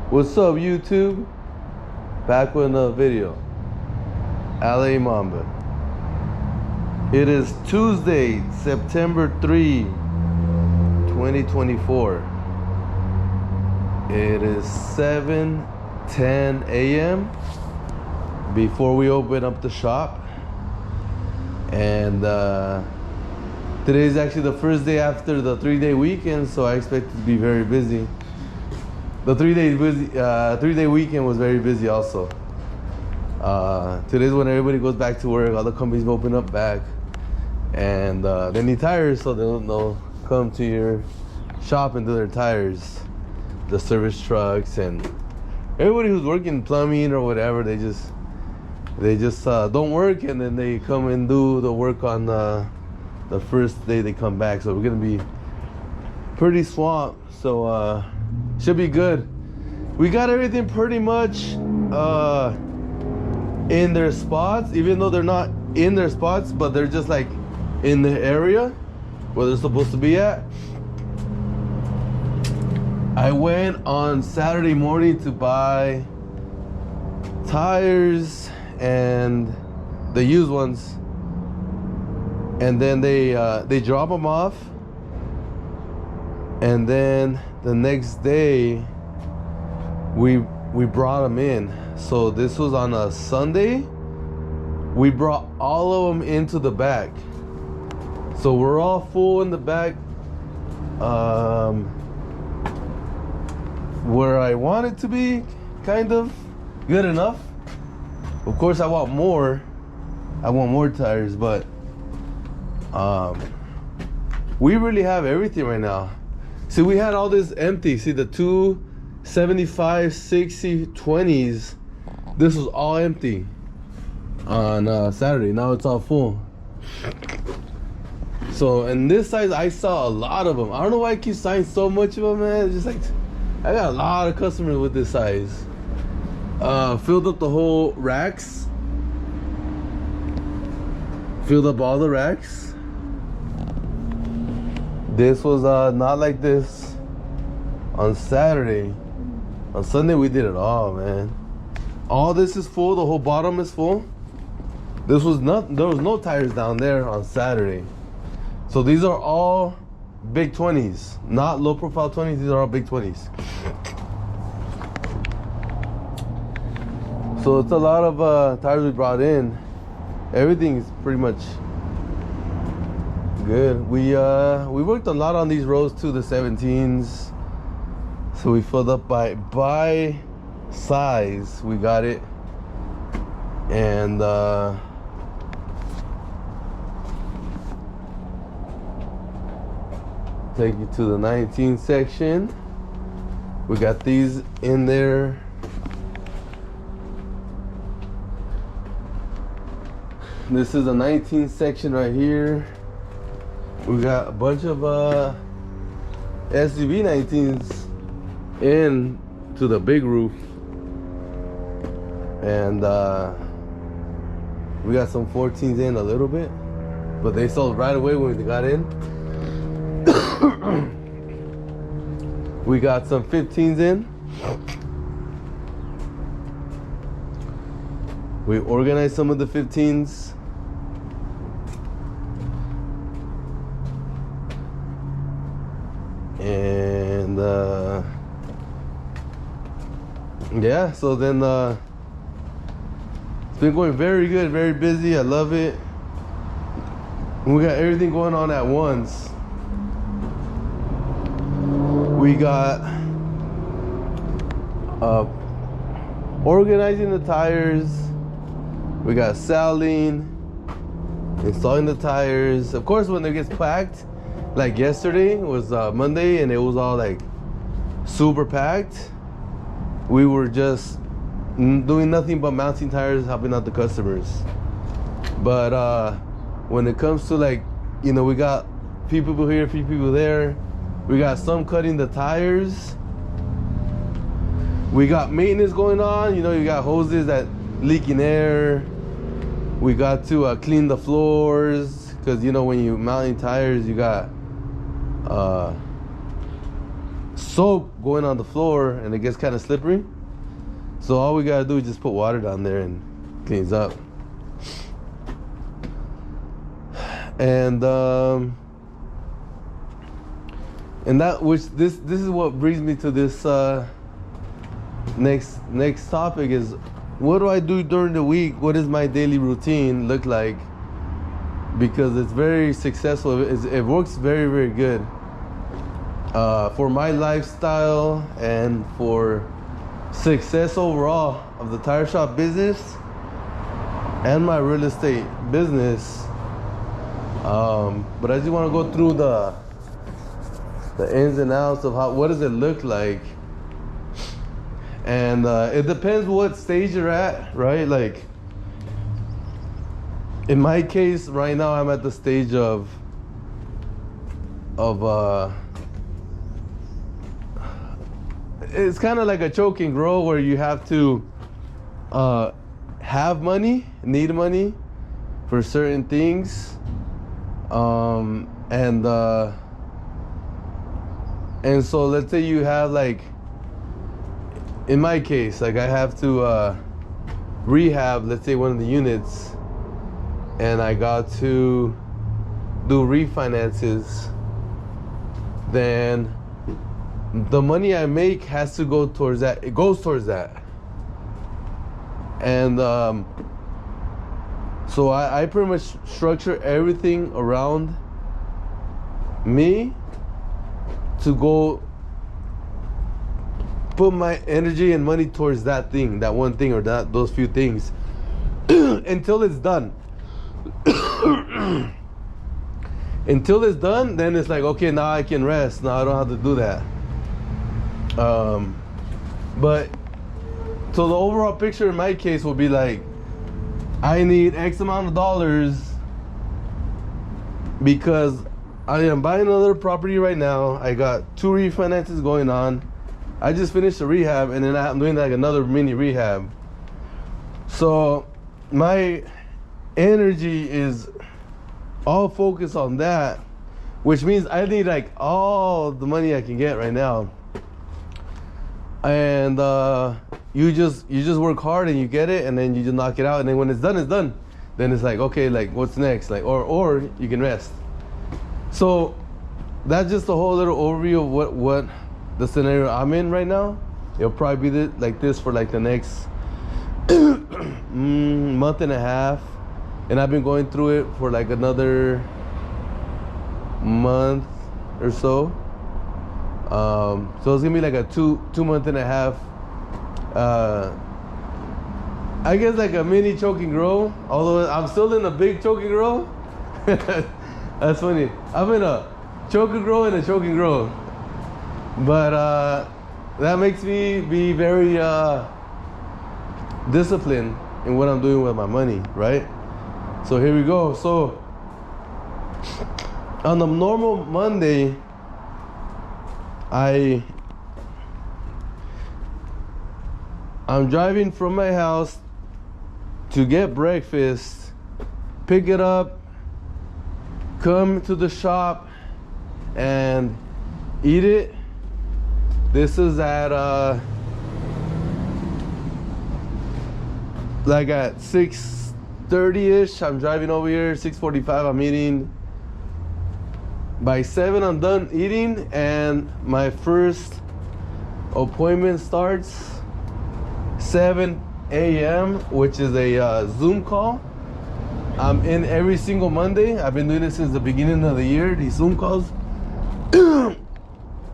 What's up, YouTube? Back with another video. LA Mamba. It is Tuesday, September 3, 2024. It is 7:10 a.m. before we open up the shop. And today is actually the first day after the 3-day weekend, so I expect it to be very busy. The 3-day weekend was very busy also. Today's when everybody goes back to work. All the companies open up back, and they need tires, so they'll come to your shop and do their tires. The service trucks and everybody who's working plumbing or whatever, they just don't work, and then they come and do the work on the first day they come back. So we're gonna be pretty swamped. So should be good. We got everything pretty much in their spots, even though they're not in their spots, but they're just like in the area where they're supposed to be at. I went on Saturday morning to buy tires and the used ones, and then they drop them off, and then the next day we brought them in. So this was on a Sunday. We brought all of them into the back, so we're all full in the back, where I want it to be, kind of good enough. Of course, I want more tires, but we really have everything right now. See, we had all this empty. See, the 275, 60, 20s, this was all empty on Saturday. Now it's all full. So, and this size, I saw a lot of them. I don't know why I keep selling so much of them, man. It's just like, I got a lot of customers with this size. Filled up the whole racks. Filled up all the racks. This was not like this on Saturday. On Sunday we did it all, man. All this is full. The whole bottom is full. There was no tires down there on Saturday. So these are all big 20s, not low profile 20s. These are all big 20s. So it's a lot of tires we brought in. Everything is pretty much good. We worked a lot on these rows too, the 17s. So we filled up by size. We got it, and take you to the 19 section. We got these in there. This is the 19 section right here. We got a bunch of SUV 19s in to the big roof, and we got some 14s in a little bit, but they sold right away when we got in. We got some 15s in. We organized some of the 15s. And yeah, so then it's been going very good, very busy. I love it. We got everything going on at once. We got organizing the tires. We got selling, installing the tires. Of course, when it gets packed, like yesterday was Monday, and it was all like super packed. We were just doing nothing but mounting tires, helping out the customers. But when it comes to, like, you know, we got a few people here, a few people there. We got some cutting the tires. We got maintenance going on. You know, you got hoses that leaking air. We got to clean the floors, because, you know, when you mounting tires, you got soap going on the floor and it gets kind of slippery. So all we gotta do is just put water down there and cleans up. And that which this is what brings me to this next topic is, what do I do during the week? What does my daily routine look like? Because it's very successful. It works very, very good for my lifestyle and for success overall of the tire shop business and my real estate business. But I just want to go through the ins and outs of what does it look like. And it depends what stage you're at, right? Like in my case right now, I'm at the stage of it's kind of like a choke and grow, where you have to have money, need money for certain things, and so let's say you have, like in my case, like I have to rehab, let's say one of the units, and I got to do refinances. Then the money I make has to go towards that. It goes towards that. And so I pretty much structure everything around me to go put my energy and money towards that thing, that one thing, or those few things until it's done. Until it's done, then it's like, okay, now I can rest. Now I don't have to do that. But so the overall picture in my case will be like, I need X amount of dollars because I am buying another property right now. I got 2 refinances going on. I just finished a rehab, and then I'm doing like another mini rehab. So my energy is all focused on that, which means I need like all the money I can get right now. And you just work hard and you get it, and then you just knock it out, and then when it's done, it's done. Then it's like, okay, like what's next? Like or you can rest. So that's just a whole little overview of what the scenario I'm in right now. It'll probably be like this for like the next month and a half, and I've been going through it for like another month or so. So it's gonna be like a two month and a half. I guess like a mini choke and grow. Although I'm still in a big choke and grow. That's funny. I'm in a choke and grow and a choke and grow. But that makes me be very disciplined in what I'm doing with my money, right? So here we go. So on a normal Monday, I'm driving from my house to get breakfast, pick it up, come to the shop and eat it. This is at like at 6:30ish. I'm driving over here. 6:45 I'm eating. By 7 I'm done eating, and my first appointment starts 7 a.m., which is a Zoom call. I'm in every single Monday. I've been doing it since the beginning of the year, these Zoom calls.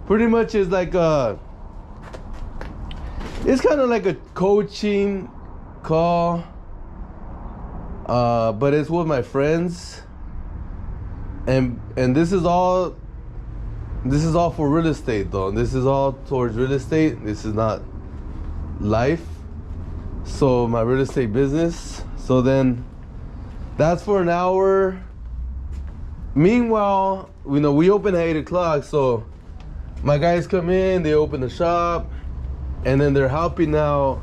Pretty much is like it's kind of like a coaching call, but it's with my friends, and this is all for real estate though. This is all towards real estate. This is not life. So my real estate business. So then that's for an hour. Meanwhile, we open at 8 o'clock, so my guys come in, they open the shop, and then they're helping out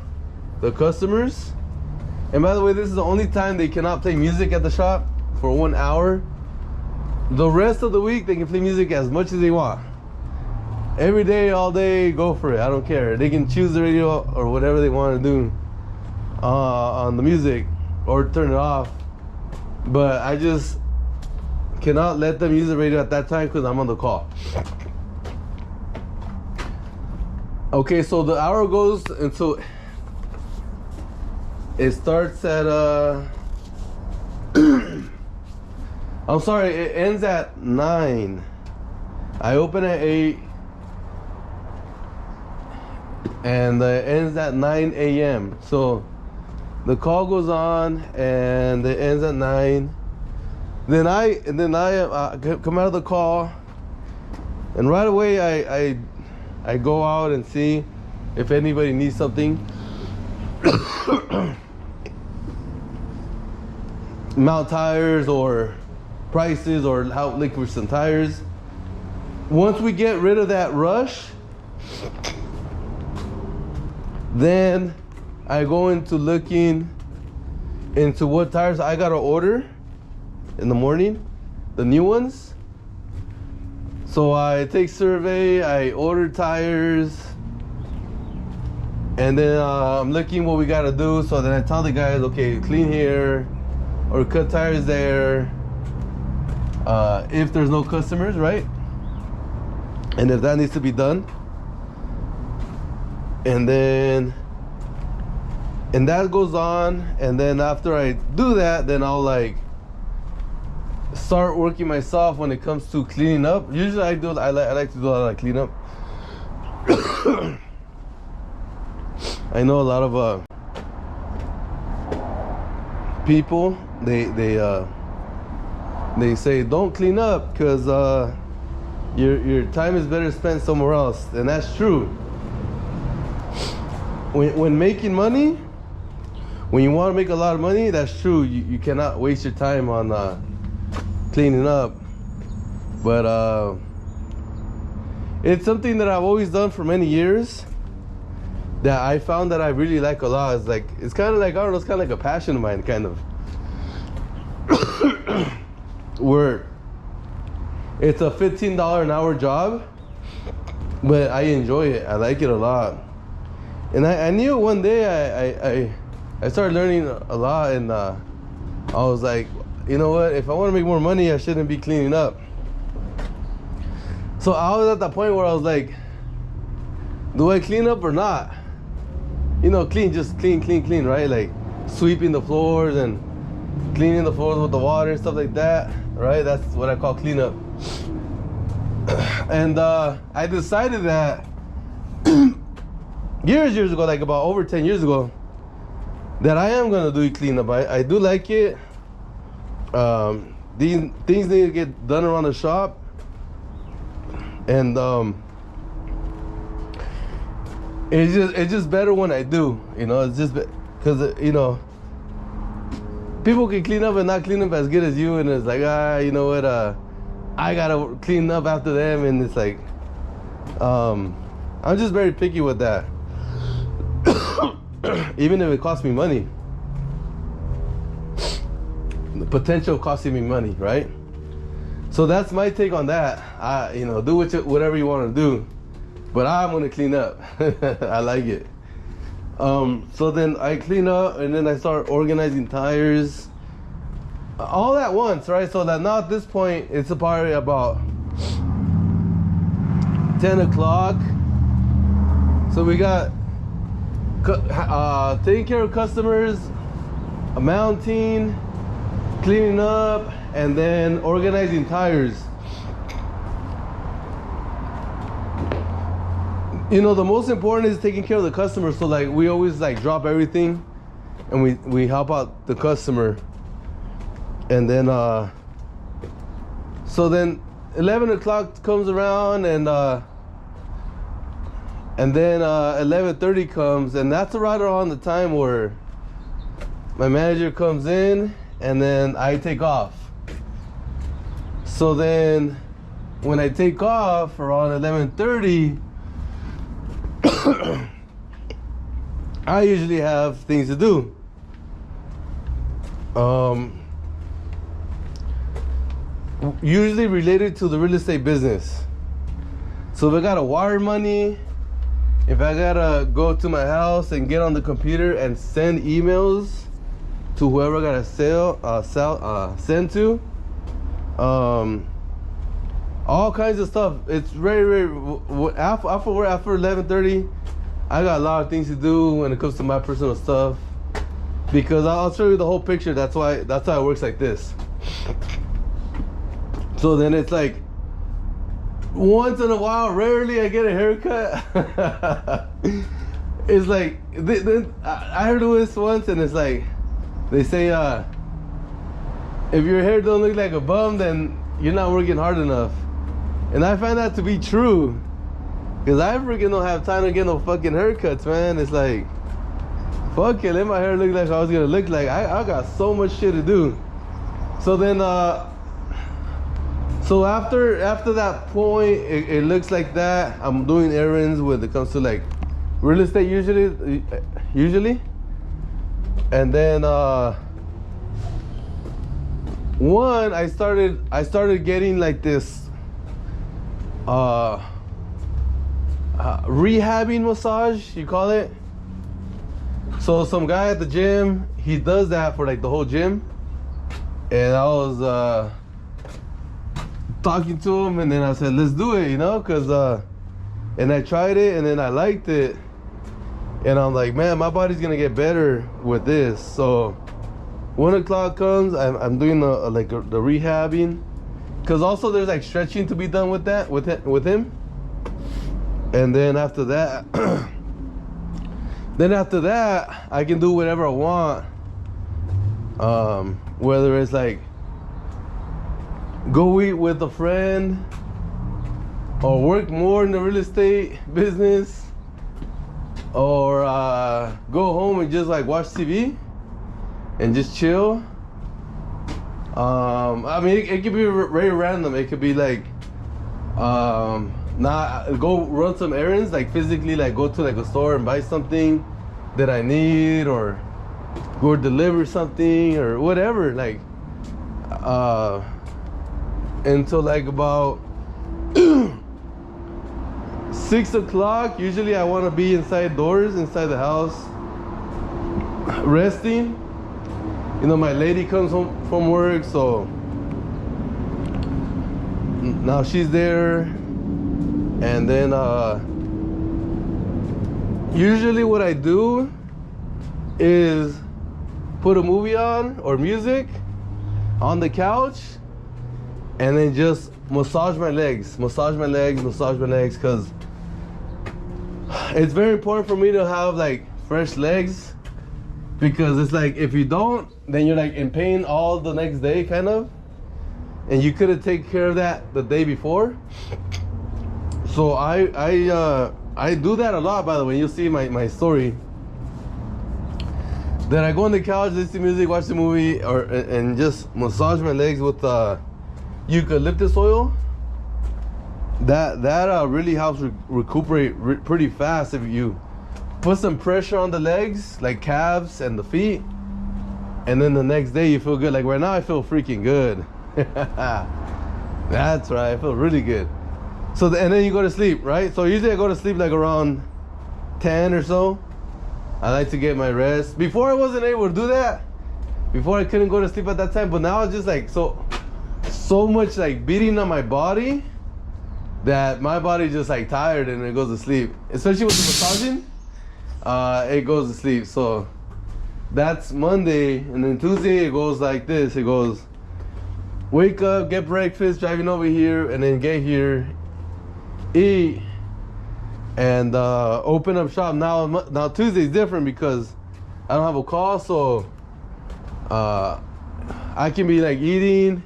the customers. And by the way, this is the only time they cannot play music at the shop, for 1 hour. The rest of the week, they can play music as much as they want. every day, all day, go for it. I don't care. They can choose the radio or whatever they want to do on the music or turn it off. But I just cannot let them use the radio at that time because I'm on the call. Okay, so the hour goes until it starts at I'm sorry, it ends at 9. I open at 8 and it ends at 9 a.m. So the call goes on and it ends at 9. Then I come out of the call, and right away I go out and see if anybody needs something. Mount tires or prices or how liquid some tires. Once we get rid of that rush, then I go into looking into what tires I gotta order in the morning, the new ones. So I take survey, I order tires, and then I'm looking what we gotta do. So then I tell the guys, okay, clean here or cut tires there, if there's no customers, right? And if that needs to be done. And that goes on, and then after I do that, then I'll like start working myself when it comes to cleaning up. Usually I like to do a lot of cleanup. I know a lot of people they say don't clean up because your time is better spent somewhere else, and that's true. When making money, when you want to make a lot of money, that's true. You cannot waste your time on cleaning up. But it's something that I've always done for many years that I found that I really like a lot. It's kind of like, I don't know, it's kind of like a passion of mine, kind of. Where it's a $15 an hour job, but I enjoy it. I like it a lot. And I knew one day I started learning a lot, and I was like, you know what, if I want to make more money, I shouldn't be cleaning up. So I was at that point where I was like, do I clean up or not? You know, just clean, right? Like sweeping the floors and cleaning the floors with the water and stuff like that, right? That's what I call cleanup. And I decided that years ago, like about over 10 years ago, that I am gonna do cleanup. I do like it. These things need to get done around the shop, and it's just better when I do. You know, it's just because you know, people can clean up and not clean up as good as you, and it's like, you know what, I gotta clean up after them, and it's like, I'm just very picky with that. Even if it costs me money, the potential costing me money, right? So that's my take on that. You know, do whatever you want to do, but I'm gonna clean up. I like it. So then I clean up, and then I start organizing tires, all at once, right? So that now at this point, it's probably about 10 o'clock. So we got taking care of customers, mounting, cleaning up, and then organizing tires. You know, the most important is taking care of the customer. So like we always like drop everything and we help out the customer. And then so then 11 o'clock comes around, and then 11:30 comes, and that's right around the time where my manager comes in, and then I take off. So then when I take off around 11:30, I usually have things to do. Usually related to the real estate business. So if I gotta wire money, if I gotta go to my house and get on the computer and send emails to whoever I gotta send to, all kinds of stuff. It's very after 11:30, I got a lot of things to do when it comes to my personal stuff, because I'll show you the whole picture. That's how it works like this. So then it's like, once in a while, rarely I get a haircut. It's like, I heard this once, and it's like, they say, if your hair don't look like a bum, then you're not working hard enough. And I find that to be true, because I freaking don't have time to get no fucking haircuts, man. It's like, fuck it, let my hair look like I was gonna look like. I got so much shit to do. So then, so after that point, it looks like that. I'm doing errands when it comes to like real estate usually. And then one, I started getting like this rehabbing massage, you call it. So some guy at the gym, he does that for like the whole gym. And I was talking to him, and then I said, let's do it, you know, because and I tried it, and then I liked it, and I'm like, man, my body's gonna get better with this. So 1 o'clock comes, I'm doing the rehabbing, because also there's like stretching to be done with that with him. And then after that I can do whatever I want, whether it's like go eat with a friend, or work more in the real estate business, or go home and just like watch TV and just chill. I mean, it could be very random. It could be like not go run some errands, like physically, like go to like a store and buy something that I need, or go deliver something or whatever, like until like about 6 o'clock. Usually I want to be inside the house, resting. You know, my lady comes home from work, so now she's there. And then usually what I do is put a movie on or music on the couch, and then just massage my legs, because it's very important for me to have like fresh legs, because it's like, if you don't, then you're like in pain all the next day, kind of, and you couldn't take care of that the day before. So I do that a lot, by the way. You'll see my story. Then I go on the couch, listen to music, watch the movie, and just massage my legs with eucalyptus oil. That really helps recuperate pretty fast. If you put some pressure on the legs, like calves and the feet, and then the next day you feel good. Like right now, I feel freaking good. That's right, I feel really good. So and then you go to sleep, right? So usually I go to sleep like around 10 or so. I like to get my rest. Before I wasn't able to do that. Before I couldn't go to sleep at that time. But now it's just like so much like beating on my body that my body's just like tired and it goes to sleep. Especially with the massaging, it goes to sleep. So that's Monday, and then Tuesday it goes like this. It goes, wake up, get breakfast, driving over here, and then get here, eat, and open up shop. Now Tuesday's different because I don't have a call, so I can be like eating,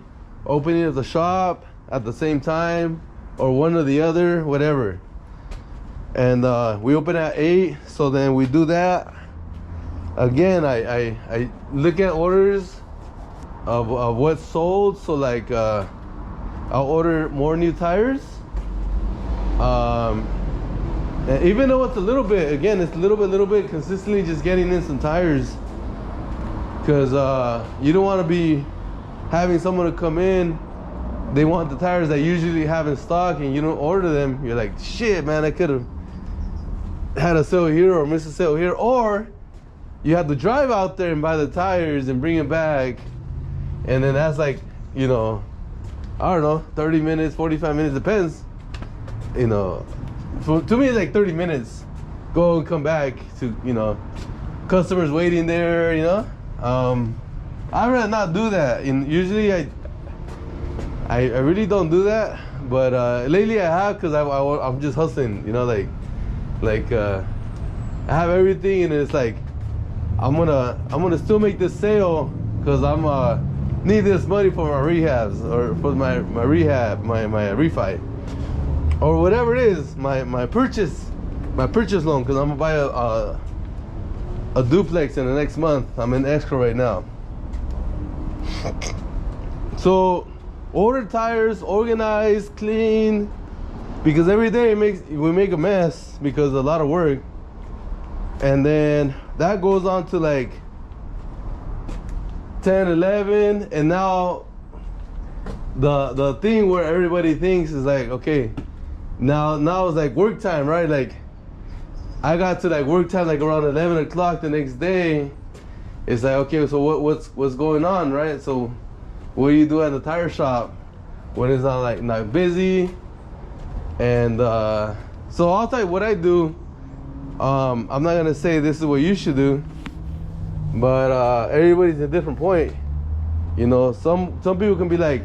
opening up the shop at the same time, or one or the other, whatever. And we open at 8, so then we do that. Again, I look at orders of what's sold. So like I'll order more new tires. And even though it's a little bit, again, it's a little bit consistently just getting in some tires, because you don't want to be having someone to come in they want the tires that you usually have in stock and you don't order them, you're like, shit, man, I could have had a sale here or missed a sale here. Or you have to drive out there and buy the tires and bring it back. And then that's like, you know, I don't know, 30 minutes, 45 minutes, depends. You know, to me, it's like 30 minutes. Go and come back to, you know, customers waiting there, you know. I'd rather not do that. And usually I really don't do that. But lately I have, because I'm just hustling, you know, like I have everything, and it's like I'm gonna still make this sale because I'm need this money for my rehabs or for my rehab, my refi, or whatever it is, my purchase loan, because I'm gonna buy a duplex in the next month. I'm in escrow right now. So order tires, organize, clean, because every day we make a mess because a lot of work. And then that goes on to like 10, 11, and now the thing where everybody thinks is like, okay, now it's like work time, right? Like I got to like work time like around 11 o'clock the next day. It's like, okay, so what's going on, right? So what do you do at the tire shop when it's not busy? And so I'll tell you what I do. I'm not gonna say this is what you should do, but everybody's at a different point. You know, some people can be like,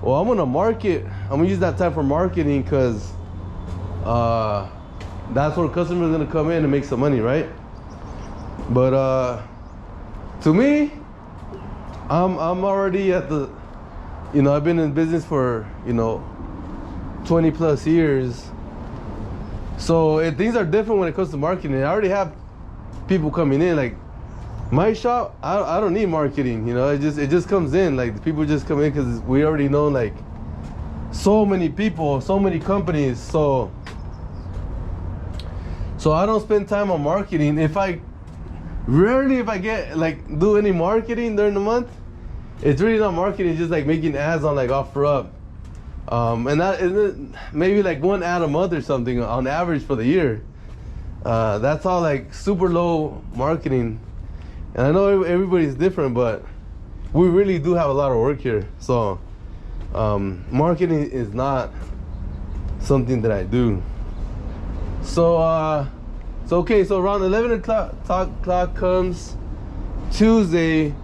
well, I'm gonna use that time for marketing because that's where customers are gonna come in and make some money, right? But to me, I'm already at the, you know, I've been in business for, you know, 20 plus years. So things are different when it comes to marketing. I already have people coming in. Like my shop, I don't need marketing. You know, it just comes in. Like the people just come in because we already know like so many people, so many companies. So I don't spend time on marketing. Rarely if I get like do any marketing during the month, it's really not marketing. It's just like making ads on like OfferUp. And that isn't maybe like one ad a month or something on average for the year. That's all like super low marketing. And I know everybody's different, but we really do have a lot of work here. So marketing is not something that I do. So okay, so around 11 o'clock comes Tuesday,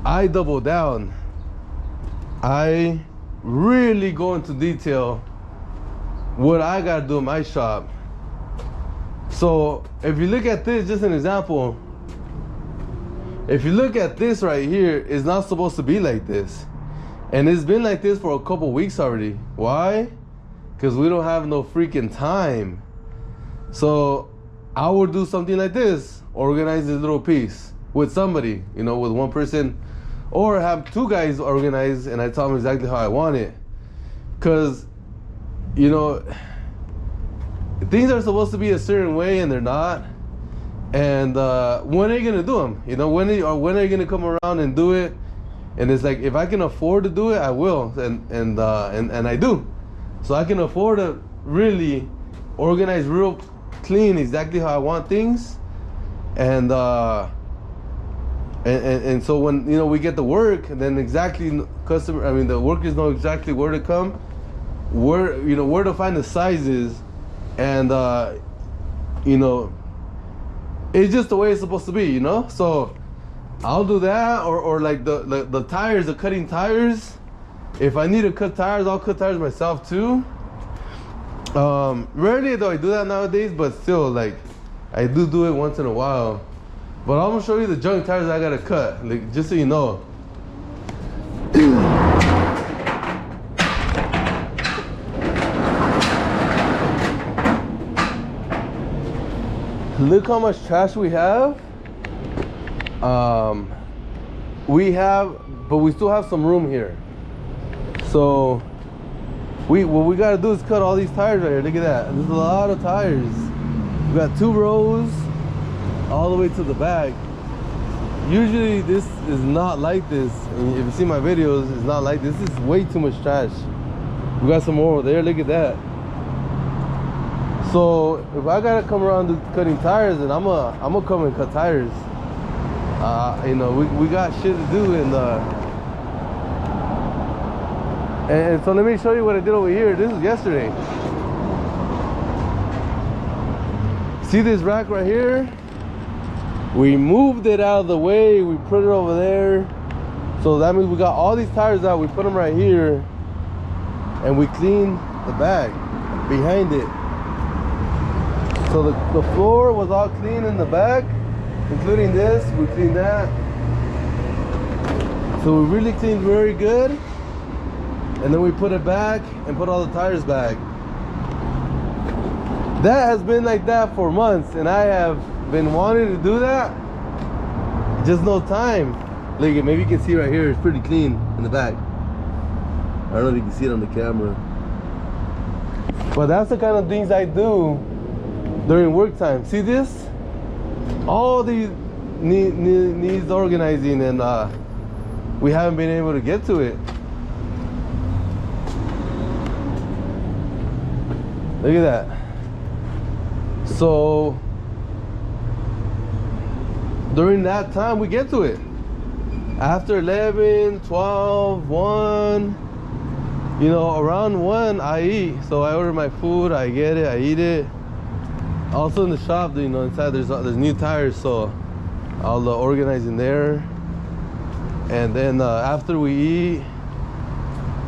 I double down. I really go into detail what I gotta do in my shop. So if you look at this, just an example, if you look at this right here, it's not supposed to be like this. And it's been like this for a couple weeks already. Why? Because we don't have no freaking time. So I would do something like this, organize this little piece with somebody, you know, with one person, or have two guys organize, and I tell them exactly how I want it. Because, you know, things are supposed to be a certain way and they're not. And when are you gonna do them? You know, when are you gonna come around and do it? And it's like, if I can afford to do it, I will, and I do. So I can afford to really organize real clean, exactly how I want things. And so when, you know, we get the work, then exactly the workers know exactly where to come, where to find the sizes, and you know, it's just the way it's supposed to be, you know. So I'll do that, or like the tires, the cutting tires. If I need to cut tires, I'll cut tires myself too. Rarely do I do that nowadays, but still, like, I do it once in a while. But I'm gonna show you the junk tires I gotta cut, like, just so you know. Look how much trash we have. But we still have some room here. So what we gotta do is cut all these tires right here. Look at that. There's a lot of tires. We got 2 rows all the way to the back. Usually this is not like this. And if you see my videos, it's not like this. This is way too much trash. We got some more over there. Look at that. So if I gotta come around to cutting tires, then I'm gonna come and cut tires. You know, we got shit to do, and so let me show you what I did over here. This is yesterday. See this rack right here? We moved it out of the way. We put it over there. So that means we got all these tires out. We put them right here, and we cleaned the bag behind it. So the floor was all clean in the back, including this. We cleaned that. So we really cleaned very good. And then we put it back and put all the tires back. That has been like that for months, and I have been wanting to do that. Just no time. Look, maybe you can see right here, it's pretty clean in the back. I don't know if you can see it on the camera. But that's the kind of things I do during work time. See this? All these needs organizing, and we haven't been able to get to it. Look at that. So during that time we get to it. After 11, 12, 1, you know, around 1 I eat. So I order my food, I get it, I eat it. Also in the shop, you know, inside there's new tires, so all the organizing there. And then after we eat,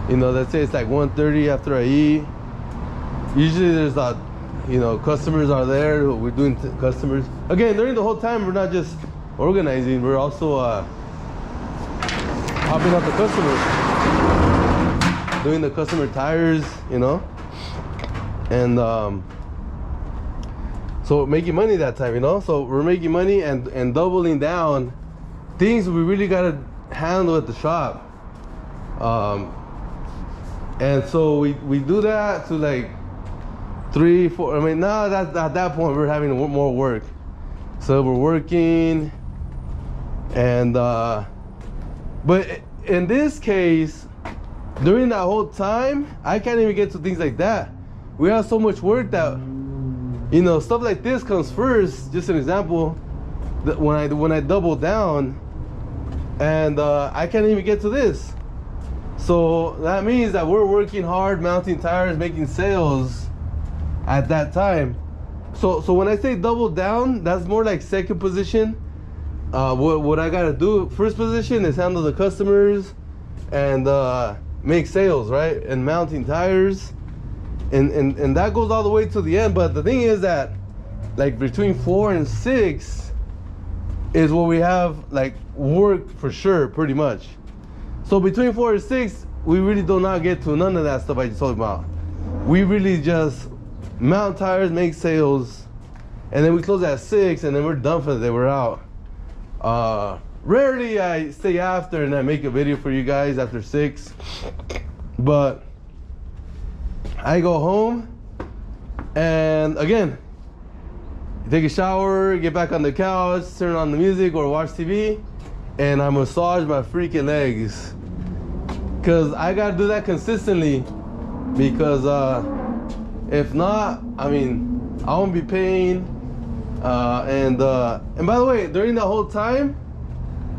you know, let's say it's like 1:30 after I eat. Usually there's you know, customers are there. We're doing customers. Again, during the whole time, we're not just organizing. We're also helping out the customers, doing the customer tires, you know. And so making money that time, you know. So we're making money and doubling down things we really gotta handle at the shop. And so we do that to like 3, 4. I mean, now that at that point we're having more work. So we're working, and but in this case, during that whole time, I can't even get to things like that. We have so much work that, you know, stuff like this comes first. Just an example, that when I double down, and I can't even get to this. So that means that we're working hard, mounting tires, making sales at that time. So when I say double down, that's more like second position. What I gotta do, first position is handle the customers and make sales, right? And mounting tires, and that goes all the way to the end. But the thing is that, like, between 4 and 6 is what we have, like, work for sure, pretty much. So between 4 and 6, we really do not get to none of that stuff I just told about. We really just mount tires, make sales, and then we close at 6, and then we're done for the day. We're out. Rarely I stay after and I make a video for you guys after 6, but I go home, and again, take a shower, get back on the couch, turn on the music or watch TV, and I massage my freaking legs, because I gotta do that consistently, because if not, I mean, I won't be paying. And by the way, during the whole time,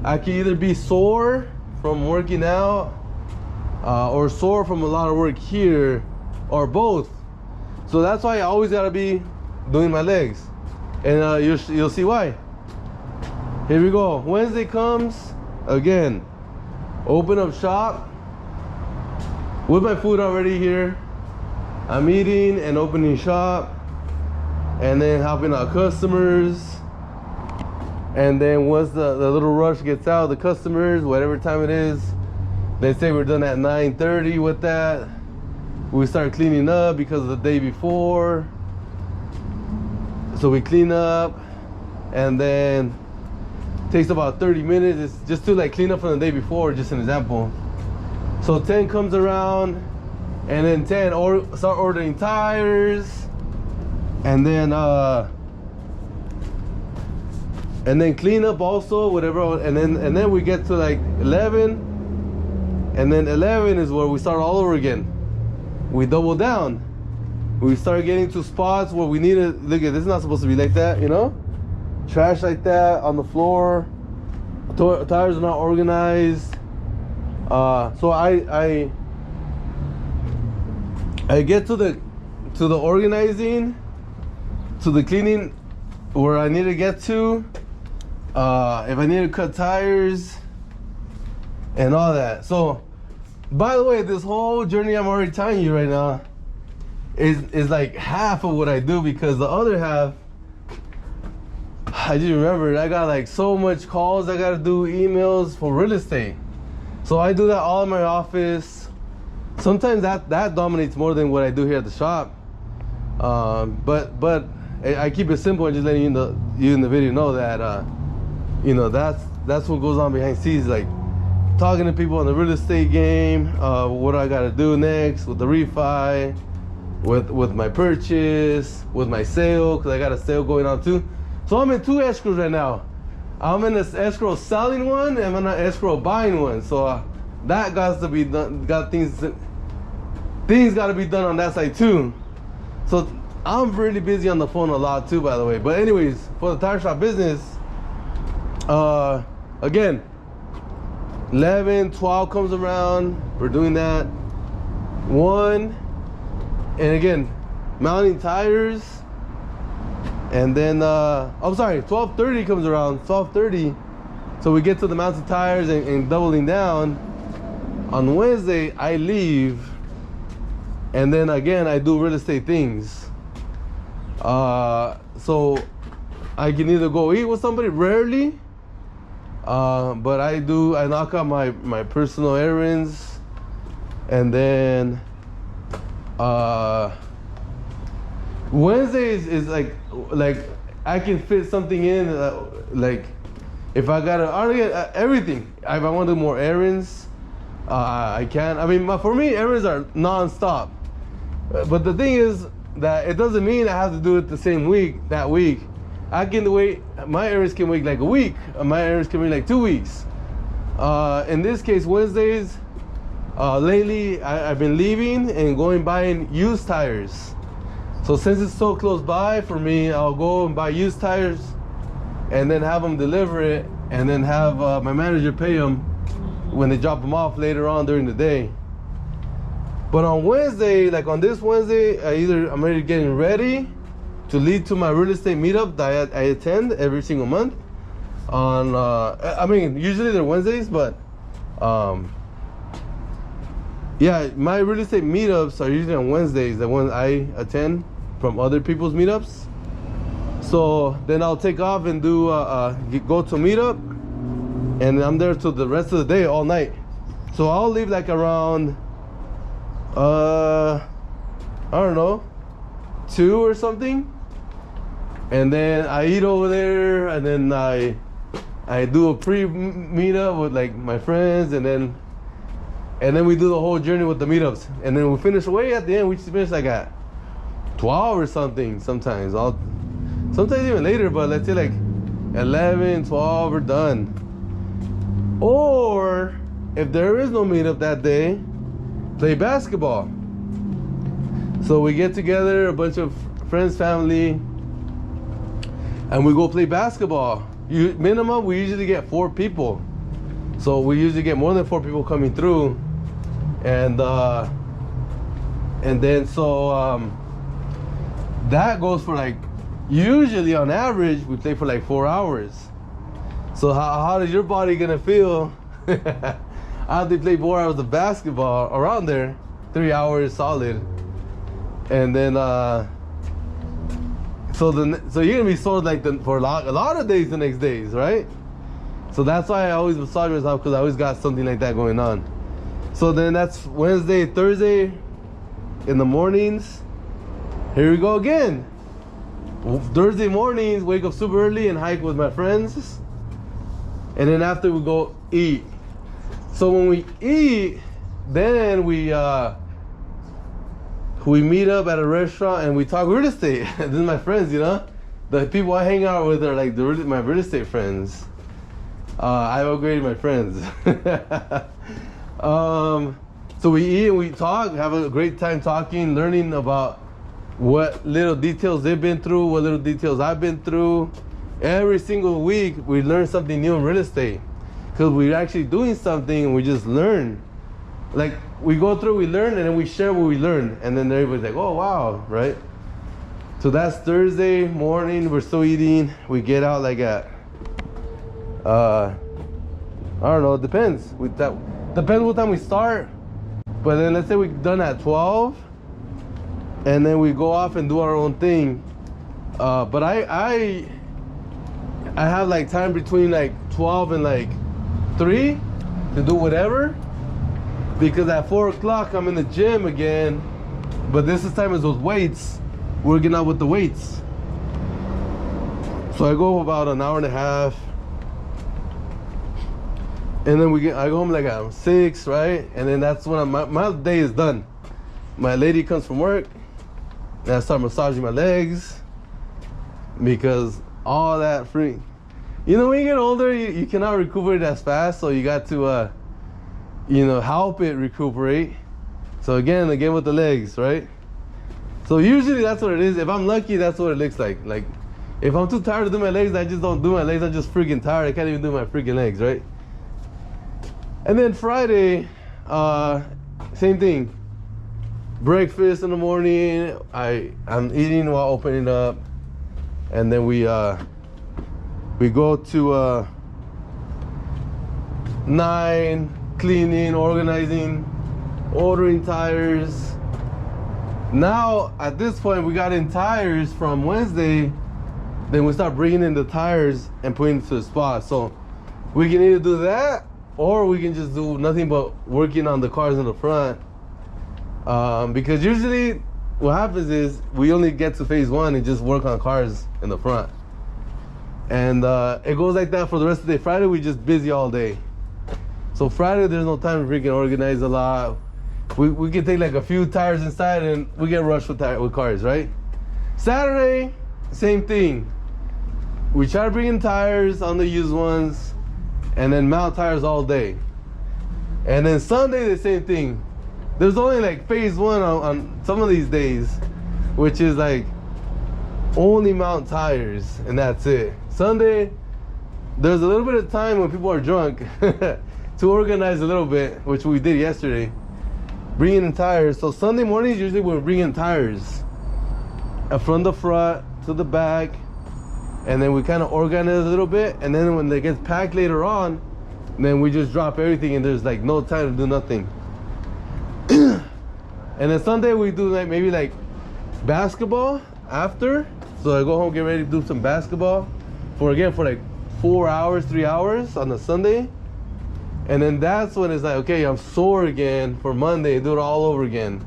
I can either be sore from working out, or sore from a lot of work here, or both. So that's why I always gotta be doing my legs, and you'll see why. Here we go. Wednesday comes again. Open up shop with my food already here. I'm eating and opening shop, and then helping out customers. And then once the little rush gets out, the customers, whatever time it is, they say we're done at 9:30 with that. We start cleaning up because of the day before. So we clean up, and then it takes about 30 minutes. It's just to like clean up from the day before, just an example. So 10 comes around, and then 10 start ordering tires, and then and then clean up also whatever, and then we get to like 11, and then 11 is where we start all over again. We double down. We start getting to spots where we need to look at. This is not supposed to be like that, you know, trash like that on the floor. Tires are not organized. So I get to the organizing, to the cleaning where I need to get to. If I need to cut tires and all that. So, by the way, this whole journey I'm already telling you right now is like half of what I do, because the other half, I just remembered I got like so much calls I gotta do, emails for real estate. So I do that all in my office. Sometimes that dominates more than what I do here at the shop. But I keep it simple and just letting you in the video know that you know, that's what goes on behind the scenes, like talking to people in the real estate game, what I gotta do next with the refi, with my purchase, with my sale, because I got a sale going on too. So I'm in 2 escrows right now. I'm in this escrow selling one, and I'm in an escrow buying one. So that got to be done. Things got to be done on that side too. So I'm really busy on the phone a lot too, by the way. But anyways, for the tire shop business, again, 11, 12 comes around. We're doing that. 1, and again, mounting tires. And then, I'm sorry, 12:30 comes around, 12:30. So we get to the mounted tires and doubling down. On Wednesday, I leave. And then again, I do real estate things. So I can either go eat with somebody, rarely. But I knock out my personal errands. And then, Wednesdays is like I can fit something in, like if I already get everything. If I want to do more errands, I can. I mean, for me, errands are non-stop. But the thing is that it doesn't mean I have to do it the same week, that week. I can wait, my errands can wait like a week. My errands can wait like 2 weeks. In this case, Wednesdays, lately I've been leaving and going buying used tires. So since it's so close by for me, I'll go and buy used tires and then have them deliver it, and then have my manager pay them when they drop them off later on during the day. But on Wednesday, like on this Wednesday, I'm already getting ready to lead to my real estate meetup that I attend every single month. I mean, usually they're Wednesdays, but yeah, my real estate meetups are usually on Wednesdays, the ones I attend from other people's meetups. So then I'll take off and do go to meetup, and I'm there till the rest of the day, all night. So I'll leave like around I don't know, 2 or something, and then I eat over there, and then I do a pre-meetup with like my friends, and then we do the whole journey with the meetups, and then we finish away at the end. We just finish like at 12 or something. Sometimes even later, but let's say like 11, 12, we're done. Or if there is no meetup that day, play basketball. So we get together, a bunch of friends, family, and we go play basketball. Minimum, we usually get 4 people. So we usually get more than 4 people coming through, and then that goes for like, usually on average we play for like 4 hours. So how is your body gonna feel after you play 4 hours of basketball, around there, 3 hours solid, and then so you're gonna be sore like for a lot of days the next days, right? So that's why I always massage myself, because I always got something like that going on. So then that's Wednesday, Thursday in the mornings. Here we go again. Thursday mornings, wake up super early and hike with my friends. And then after we go eat. So when we eat, then we meet up at a restaurant and we talk real estate. This is my friends, you know. the people I hang out with are like my real estate friends. I've upgraded my friends. So we eat and we talk, have a great time talking, learning about what little details they've been through, what little details I've been through. Every single week we learn something new in real estate, because we're actually doing something and we just learn. Like we go through, we learn, and then we share what we learned, and then everybody's like, oh wow, right? So that's Thursday morning. We're still eating. We get out like at I don't know, it depends. Depends what time we start. But then let's say we're done at 12, and then we go off and do our own thing. But I have like time between like 12 and like 3 to do whatever, because at 4 o'clock I'm in the gym again. But this time is those weights, working out with the weights. So I go about an hour and a half, and then I go home like at 6, right? And then that's when my day is done. My lady comes from work, and I start massaging my legs, because all that free. You know, when you get older, you cannot recuperate as fast, so you got to, help it recuperate. So again with the legs, right? So usually that's what it is. If I'm lucky, that's what it looks like. Like, if I'm too tired to do my legs, I just don't do my legs. I'm just freaking tired. I can't even do my freaking legs, right? And then Friday, same thing. Breakfast in the morning. I'm eating while opening up, and then we go to 9, cleaning, organizing, ordering tires. Now at this point we got in tires from Wednesday. Then we start bringing in the tires and putting it to the spot. So we can either do that, or we can just do nothing but working on the cars in the front. Because usually what happens is we only get to phase 1 and just work on cars in the front. And it goes like that for the rest of the day. Friday we just busy all day. So Friday there's no time to freaking organize a lot. We can take like a few tires inside and we get rushed with cars, right? Saturday, same thing. We try to bring in tires on the used ones, and then mount tires all day. And then Sunday, the same thing. There's only like phase 1 on some of these days, which is like only mount tires, and that's it. Sunday, there's a little bit of time when people are drunk to organize a little bit, which we did yesterday, bringing in tires. So Sunday mornings, usually we're bringing tires from the front to the back, and then we kind of organize a little bit, and then when they get packed later on, then we just drop everything, and there's like no time to do nothing. And then Sunday we do like maybe like basketball after. So I go home, get ready to do some basketball for like 4 hours, 3 hours on the Sunday. And then that's when it's like, okay, I'm sore again for Monday, do it all over again.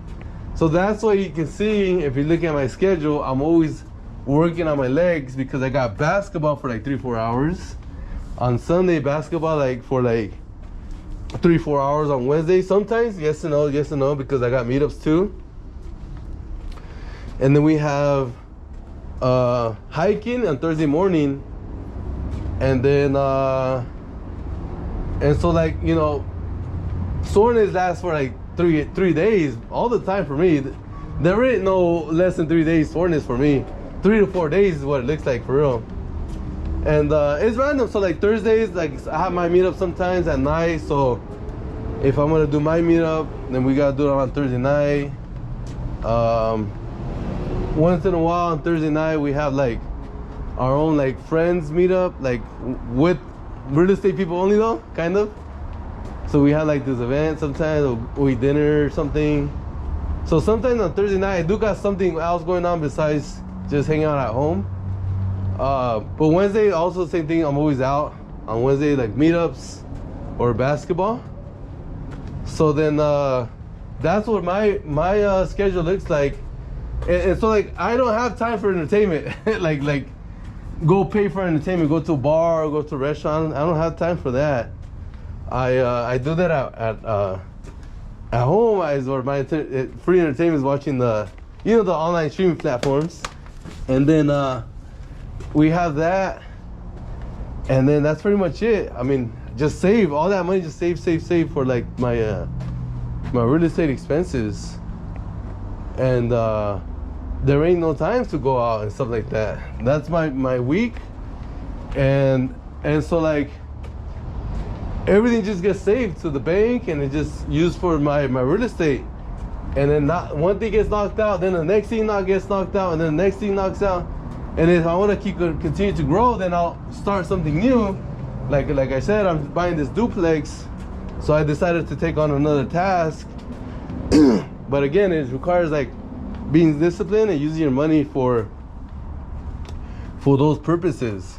So that's why you can see, if you look at my schedule, I'm always working on my legs, because I got basketball for like 3-4 hours. On Sunday, basketball like for like 3-4 hours. On Wednesday, sometimes yes and no, because I got meetups too. And then we have hiking on Thursday morning, and then and so, like, you know, soreness lasts for like three days all the time for me. There ain't no less than 3 days soreness for me. 3 to 4 days is what it looks like for real. And it's random. So like Thursdays, like I have my meetup sometimes at night. So if I'm gonna do my meetup, then we gotta do it on Thursday night. Once in a while on Thursday night we have like our own like friends meetup, like with real estate people only though, kind of. So we have like this event sometimes, or we eat dinner or something. So sometimes on Thursday night I do got something else going on besides just hanging out at home. But Wednesday also the same thing. I'm always out on Wednesday, like meetups or basketball. So then that's what my schedule looks like. And so like I don't have time for entertainment. like go pay for entertainment, go to a bar or go to a restaurant. I don't have time for that. I do that at home. Where my free entertainment is watching the online streaming platforms. And then we have that, and then that's pretty much it. I mean, just save all that money, just save for like my my real estate expenses, and there ain't no time to go out and stuff like that. That's my week, and so like everything just gets saved to the bank, and it just used for my real estate. And then one thing gets knocked out, then the next thing gets knocked out, and then the next thing knocks out. And if I want to continue to grow, then I'll start something new. Like I said, I'm buying this duplex, so I decided to take on another task. But again, it requires like being disciplined and using your money for those purposes.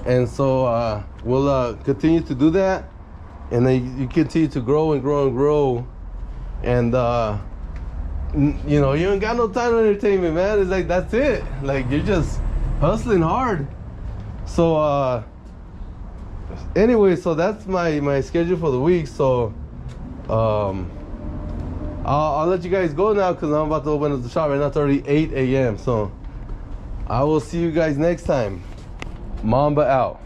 And so we'll continue to do that, and then you continue to grow and grow and grow. And you know, you ain't got no time for entertainment, man. It's like, that's it. Like, you're just hustling hard. So anyway, so that's my schedule for the week. So I'll let you guys go now, because I'm about to open up the shop right now. It's already 8 a.m. So I will see you guys next time. Mamba out.